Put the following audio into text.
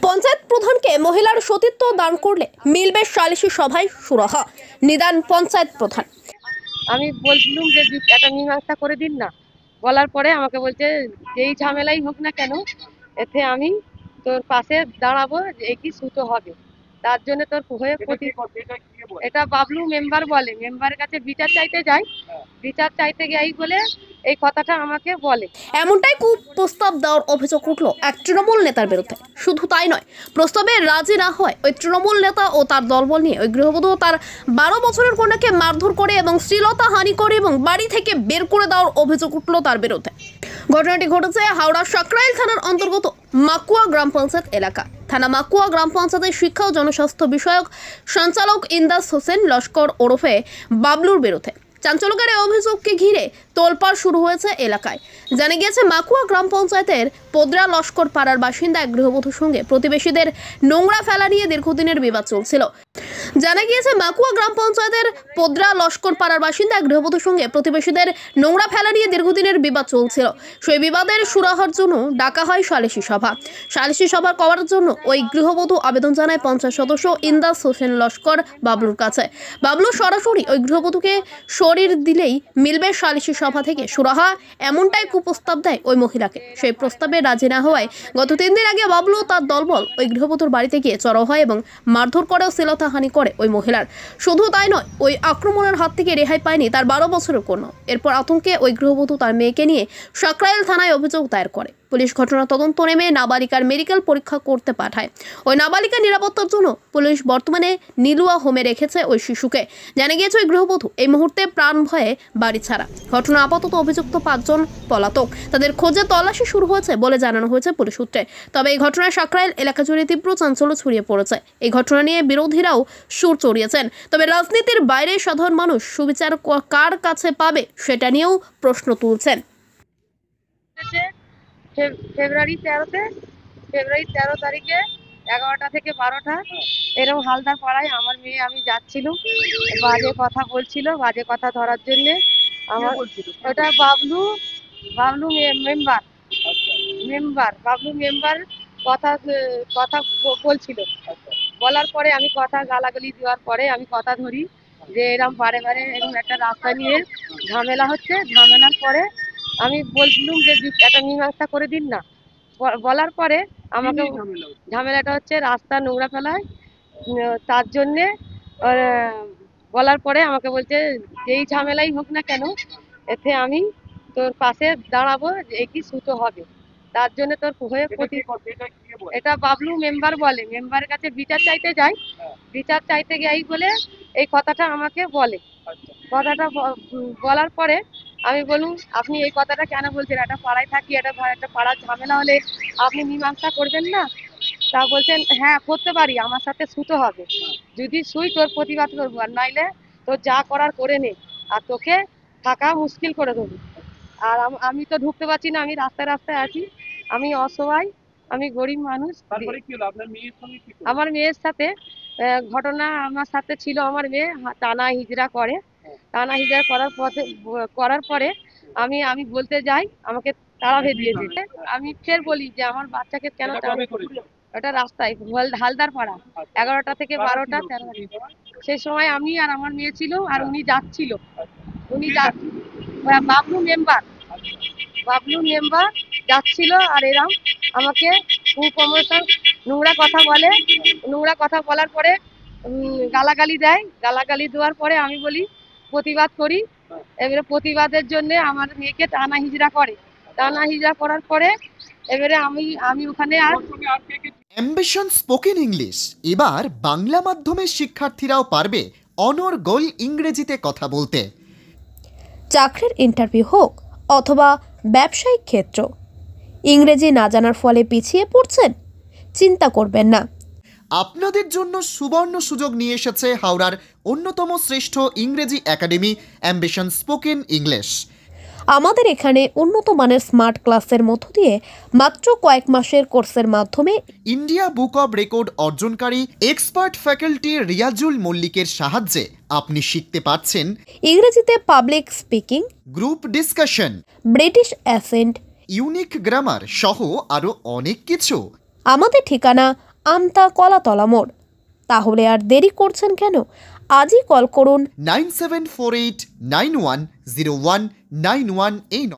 পঞ্চায়েত প্রধানকে মহিলার সতীত্ব দান করলে মিলবে সালিশি সভায় সুরাহা, নিদান পঞ্চায়েত প্রধান। আমি বলছিলাম যে একটা মীমাংসা করে দিন না, বলার পরে আমাকে বলছে যেই ঝামেলাই হোক না কেন এতে আমি তোর পাশে দাঁড়াবো, একই সুতো হবে, তার জন্য তোর হয়ে এটা বাবলু মেম্বার বলে, মেম্বারের কাছে বিচার চাইতে যাই, বিচার চাইতে যাই বলে এই কথাটা আমাকে বলে। এমনটাই কুপ্রস্তাব দেওয়ার অভিযোগ উঠল এক তৃণমূল নেতার বিরুদ্ধে। শুধু তাই নয়, প্রস্তাবে রাজি না হয় ওই তৃণমূল নেতা ও তার দলবল নিয়ে ওই গৃহবধূ তার 12 বছরের কন্যাকে মারধর করে এবং শ্লীলতা হানি করে এবং বাড়ি থেকে বের করে দেওয়ার অভিযোগ উঠল তার বিরুদ্ধে। ঘটনাটি ঘটেছে হাওড়া সাকরাইল থানার অন্তর্গত মাকুয়া গ্রাম পঞ্চায়েত এলাকা। থানা মাকুয়া গ্রাম পঞ্চায়েতের শিক্ষা ও জনস্বাস্থ্য বিষয়ক সঞ্চালক ইন্দাস হোসেন লস্কর ওরফে বাবলুর বিরুদ্ধে। চাঞ্চল্যকর অভিযোগকে ঘিরে তোলপাড় শুরু হয়েছে এলাকায়। জানা গিয়েছে, মাকুয়া গ্রাম পঞ্চায়েতের পোদ্রা লস্কর পাড়ার বাসিন্দা এক গৃহবধূর সঙ্গে প্রতিবেশীদের নোংরা ফেলা নিয়ে দীর্ঘদিনের বিবাদ চলছিল। জানা গিয়েছে, মাকুয়া গ্রাম পঞ্চায়েতের পোদ্রা লস্কর পাড়ার বাসিন্দা এক গৃহবধূর সঙ্গে প্রতিবেশীদের নোংরা ফেলা নিয়ে দীর্ঘদিনের বিবাদ চলছিল। সেই বিবাদের সুরাহার জন্য ডাকা হয় সালিশি সভা। সালিশি সভা করার জন্য ওই গৃহবধূ আবেদন জানায় পঞ্চায়েত সদস্য ইন্দাস হোসেন লস্কর বাবলুর কাছে। বাবলু সরাসরি ওই গৃহবধূকে শরীর দিলেই মিলবে সালিশি সভা থেকে সুরাহা, এমনটাই কুপ্রস্তাব দেয় ওই মহিলাকে। সেই প্রস্তাবে রাজি না হওয়ায় গত 3 দিন আগে বাবলু তার দলবল ওই গৃহবধূর বাড়িতে গিয়ে চড়াও হয় এবং মারধর করে ও শ্লীলতাহানি করে ওই মহিলার। শুধু তাই নয়, ওই আক্রমণের হাত থেকে রেহাই পায়নি তার 12 বছরের কন্যা। এরপর আতঙ্কে ওই গৃহবধূ তার মেয়েকে নিয়ে সাকরাইল থানায় অভিযোগ দায়ের করে। পুলিশ ঘটনা তদন্ত নেমে নাবালিকার মেডিকেল পরীক্ষা করতে পাঠায়। ওই নাবালিকার নিরাপত্তার জন্য পুলিশ বর্তমানে নিলুয়া হোমে রেখেছে ওই শিশুকে। জানা গিয়েছে, ওই গৃহবধূ এই মুহূর্তে প্রাণ ভয়ে বাড়ি ছাড়া। ঘটনা আপাতত অভিযুক্ত 5 জন পলাতক, তাদের খোঁজে তল্লাশি শুরু হয়েছে বলে জানানো হয়েছে পুলিশ সূত্রে। তবে এই ঘটনায় সাকরাইল এলাকা জুড়ে তীব্র চাঞ্চল্য ছড়িয়ে পড়েছে। এই ঘটনা নিয়ে বিরোধীরাও সুর চড়িয়েছেন। তবে রাজনীতির বাইরে সাধারণ মানুষ সুবিচার কার কাছে পাবে সেটা নিয়েও প্রশ্ন তুলছেন। ফেব্রুয়ারি 13 তারিখে 11টা থেকে 12টা এরকম হালদার পাড়ায় আমার মেয়ে, আমি যাচ্ছিলাম, বাজে কথা বলছিল, বাজে কথা ধরার জন্য আমার ওটা বাবলু মেম্বার বাবলু মেম্বার কথা বলছিল। বলার পরে আমি কথা গালাগালি দেওয়ার পরে আমি কথা ধরি যে এরকম বারে বারে এরকম একটা রাস্তা নিয়ে ঝামেলা হচ্ছে। ঝামেলার পরে আমি বলছিলাম যে একটা মীমাংসা করে দিন না, বলার পরে আমাকে ঝামেলাটা হচ্ছে রাস্তা নোংরা ফেলায়, তার জন্যে বলার পরে আমাকে বলছে যেই ঝামেলাই হোক না কেন এতে আমি তোর পাশে দাঁড়াবো, একই সুতো হবে, তার জন্য তোর হয়ে এটা বাবলু মেম্বার বলে, মেম্বারের কাছে বিচার চাইতে যাই, বিচার চাইতে যাই বলে এই কথাটা আমাকে বলে। কথাটা বলার পরে আমি বলুন আপনি এই কথাটা কেন বলছেন, একটা পাড়ায় থাকি, একটা পাড়ার ঝামেলা হলে আপনি মীমাংসা করবেন না? তা বলছেন হ্যাঁ করতে পারি, আমার সাথে শুতে হবে, যদি শুই তোর প্রতিবাদ করবো, আর নাইলে তোর যা করার করে নে, আর তোকে থাকা মুশকিল করে দেবো। আর আমি তো ঢুকতে পারছি না, আমি রাস্তায় রাস্তায় আছি, আমি অসহায়, আমি গরিব মানুষ। আমার মেয়ের সাথে ঘটনা আমার সাথে ছিল, আমার মেয়ে টানা হিজড়া করে, টানা হিজড়া করার পরে আমি বলতে যাই, আমাকে তাড়া দিয়েছে। আমি ফের বলি যে আমার বাচ্চাকে কেন ওটা রাস্তায় হালদার পাড়া 11টা থেকে 12টা 13 সেই সময় আমি আর আমার মেয়ে ছিল, আর উনি যাচ্ছিল, বাবলু মেম্বার যাচ্ছিল, আর এরম আমাকে কুপ্রমোশন নোংরা কথা বলে, নোংরা কথা বলার পরে গালাগালি দেয়, গালাগালি দেওয়ার পরে আমি বলি প্রতিবাদ করি। এবারে প্রতিবাদের জন্য আমার মেয়েকে টানা হিজড়া করে, টানা হিজড়া করার পরে এবারে আমি ওখানে আর অ্যাম্বিশন স্পোকেন ইংলিশ এবার বাংলা মাধ্যমের শিক্ষার্থীরাও পারবে অনর্গল ইংরেজিতে কথা বলতে। চাকরির ইন্টারভিউ হোক অথবা ব্যবসায়িক ক্ষেত্র, ইংরেজি না জানার ফলে পিছিয়ে পড়ছেন? চিন্তা করবেন না, আপনাদের জন্য সুবর্ণ সুযোগ নিয়ে এসেছে হাওড়ার অন্যতম শ্রেষ্ঠ ইংরেজি একাডেমি অ্যাম্বিশন স্পোকেন ইংলিশ। আমাদের এখানে উন্নত মানের স্মার্ট ক্লাসের মধ্য দিয়ে মাত্র কয়েক মাসের কোর্সের মাধ্যমে ইন্ডিয়া বুক অব রেকর্ড অর্জনকারী এক্সপার্ট ফ্যাকাল্টি রিয়াজুল মল্লিকের সাহায্যে আপনি শিখতে পারছেন ইংরেজিতে public speaking, group discussion, British accent, unique grammar সহ আরও অনেক কিছু। আমাদের ঠিকানা আমতা কলাতলা মোড়। তাহলে আর দেরি করছেন কেন? আজই কল করুন 9748910191 এই